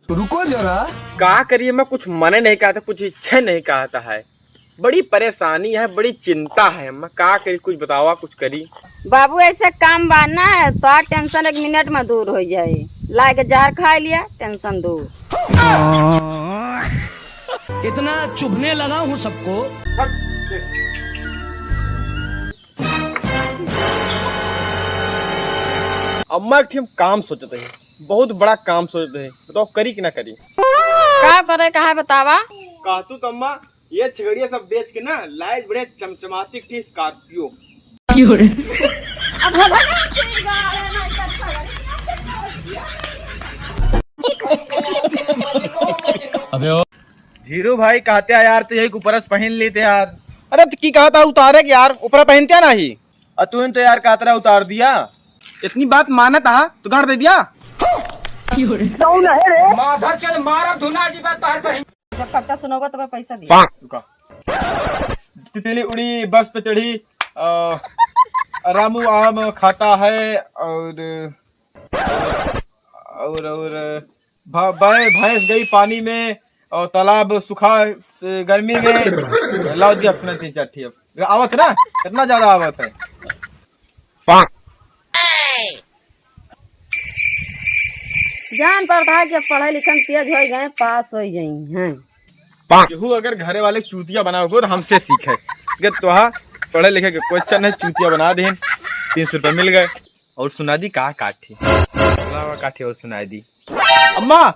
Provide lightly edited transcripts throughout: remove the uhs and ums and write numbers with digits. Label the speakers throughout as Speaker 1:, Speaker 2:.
Speaker 1: तो रुको जरा।
Speaker 2: क्या करिए, मैं कुछ मन नहीं कहता, कुछ इच्छा नहीं कहता है। बड़ी परेशानी है, बड़ी चिंता है। मैं क्या करी, कुछ बतावा, कुछ करी।
Speaker 3: बाबू ऐसा काम बाना है तो टेंशन 1 मिनट में दूर हो जाए। ला के जहर खा लिया, टेंशन दूर।
Speaker 4: कितना चुभने लगा हूँ सबको।
Speaker 2: अम्मा एक हम काम सोचते हैं, बहुत बड़ा काम सोचते हैं। बताओ करी कि ना करी।
Speaker 3: क्या करे कहा बतावा।
Speaker 2: कहतू तो अम्मा ये छिगड़िया सब बेच के ना लाइट बड़े चमचमाती थी स्कॉर्पियो। धीरू भाई कहते हैं यार तो यही उपरस पहन लेते यार। अरे तो की कहा था उतारे कि यार ऊपर पहनते नहीं। और तू तो यार कहता रहा उतार दिया। इतनी बात माना था तो घर दे दिया।
Speaker 3: जब कट्टा सुनोगा तो मैं पैसा दिया।
Speaker 2: तितली उड़ी बस पे चढ़ी, रामू आम खाता है और भैंस गई पानी में और तालाब सुखा गर्मी में। लाओ दिया अपना 3-4 अब आवत ना, कितना ज्यादा आवत है।
Speaker 3: जान पड़ता है कि पढ़ाई लिखन तेज हो गए, पास हो जाई हैं।
Speaker 2: केहू अगर घरे वाले चूतिया बनाओगे तो हमसे सीखे। अगर तुहा पढ़े लिखे के क्वेश्चन है, चूतिया बना दे। 300 रुपये मिल गए। और सुना दी कहा काठी काठी और सुना दी। अम्मा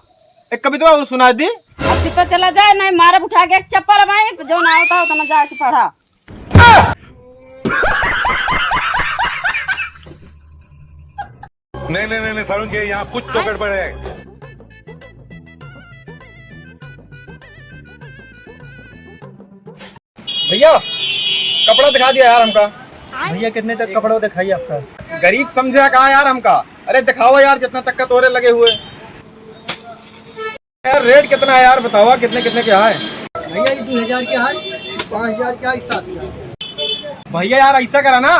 Speaker 2: एक कविता और सुना दी।
Speaker 3: अब पे चला जाए नहीं मारब उठा के एक चप्पल माई जो ना होता हो तो जा के पढ़ा।
Speaker 5: नहीं सारुण के यहाँ कुछ तो गड़बड़ है।
Speaker 2: भैया कपड़ा दिखा दिया यार हमका।
Speaker 1: भैया कितने तक कपड़ा दिखाइए आपका?
Speaker 2: गरीब समझा कहा यार हमका। अरे दिखाओ यार जितना तक का तोरे लगे हुए। यार रेट कितना है यार, बताओ कितने कितने क्या है।
Speaker 1: भैया ये 2000 क्या है, 5000 क्या है, 7000।
Speaker 2: भैया यार ऐसा करा ना,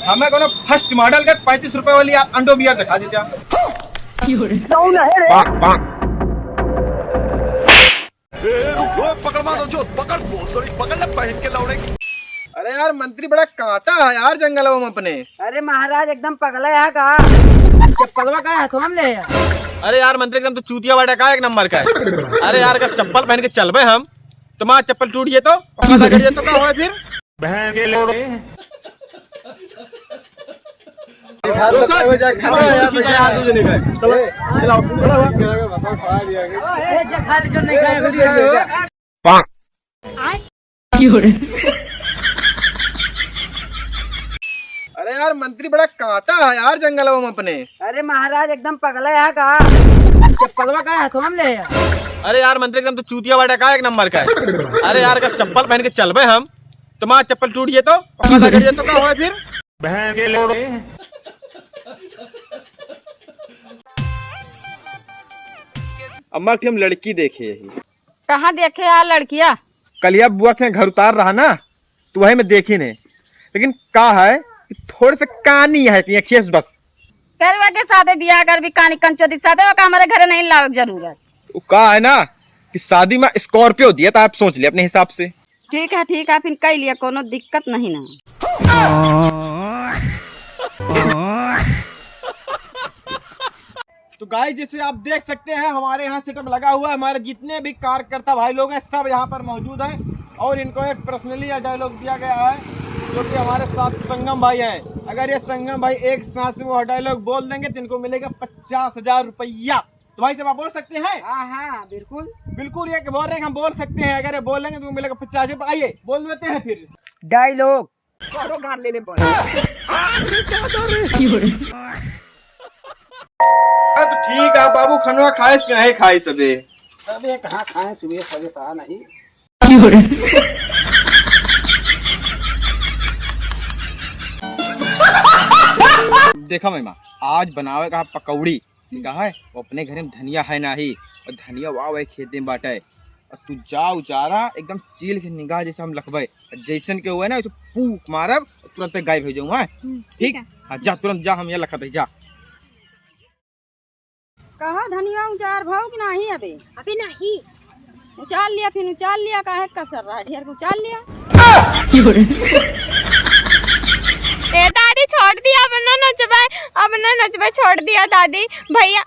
Speaker 2: हमें कोनो फर्स्ट मॉडल का 35 रुपए वाली यार अंडो बियर दिखा देते।
Speaker 5: पकड़ पहन के लौड़े।
Speaker 2: अरे यार मंत्री बड़ा कांटा है यार जंगलों में अपने।
Speaker 3: अरे महाराज एकदम पगला है का चप्पलवा का हाथों में ले।
Speaker 2: अरे यार मंत्री एकदम तो चूतिया वाला का 1 नंबर का है। अरे यार अगर चप्पल पहन के चलबे हम, तुम्हारा चप्पल टूट गया तो क्या होगा फिर।
Speaker 5: बहन के लोड़े
Speaker 2: अरे यार मंत्री बड़ा कांटा है यार जंगलों में अपने।
Speaker 3: अरे महाराज एकदम पगला है का चप्पलवा का हाथों में ले।
Speaker 2: अरे यार मंत्री एकदम तो चूतिया वाला का 1 नंबर का है। अरे यार अगर चप्पल पहन के चलबे हम, तुम्हारा चप्पल टूट गया तो क्या होगा फिर।
Speaker 5: बहन के लोड़े
Speaker 2: अम्मा की हम लड़की देखे यही।
Speaker 3: कहाँ देखे यार लड़किया?
Speaker 2: कलिया बुआ के घर उतार रहा ना, तो वही में देखी नहीं। लेकिन का है कि थोड़े से कानी है कि खेस बस।
Speaker 3: करवा के साथे बियाह कर भी कानी कंचोदी साथे वो का हमारे घर नहीं लावे जरूरत।
Speaker 2: वो का है ना कि शादी में स्कॉर्पियो दिया, तो आप सोच लिया अपने हिसाब से।
Speaker 3: ठीक है फिर कह लिया, कोनो दिक्कत नहीं ना।
Speaker 2: तो गाइस जैसे आप देख सकते हैं हमारे यहाँ सेटअप लगा हुआ है। हमारे जितने भी कार्यकर्ता भाई लोग हैं सब यहाँ पर मौजूद हैं। और इनको एक पर्सनली डायलॉग दिया गया है जो कि हमारे साथ संगम भाई हैं। अगर ये संगम भाई एक सांस में वो डायलॉग बोल देंगे तो इनको मिलेगा 50,000 रुपया। तो भाई सब आप बोल सकते हैं?
Speaker 3: हाँ बिल्कुल
Speaker 2: बिल्कुल ये बोल रहे हैं, हम बोल सकते हैं। अगर ये बोलेंगे तो मिलेगा 50,000 रुपये। आइए बोल देते हैं फिर
Speaker 3: डायलॉग।
Speaker 2: तो ठीक है बाबू, खनवा खाइस के नहीं खाई सबे।
Speaker 1: अबे कहाँ खाए सुबह सजे सहा नहीं।
Speaker 2: देखा महिमा आज बनावे का पकौड़ी कहा है। वो अपने घर में धनिया है ना ही, और धनिया वाह खेते में बाटे। और तू जा उचारा एकदम चील के निगाह जैसे हम लखबे, जैसन के हुए ना फूक मारब तुरंत पे गायब हो जाऊंगा। ठीक हाँ जा तुरंत जा, हम यहाँ लखत है जा।
Speaker 3: कहा धनिया उचार भाव कि नहीं अबे
Speaker 6: अभी नहीं।
Speaker 3: उचाल लिया, फिर उचाल लिया, काहे कसर रहा है, ढेर को उचाल लिया।
Speaker 6: ए दादी छोड़ दिया, अब ना नचबे, छोड़ दिया दादी भैया।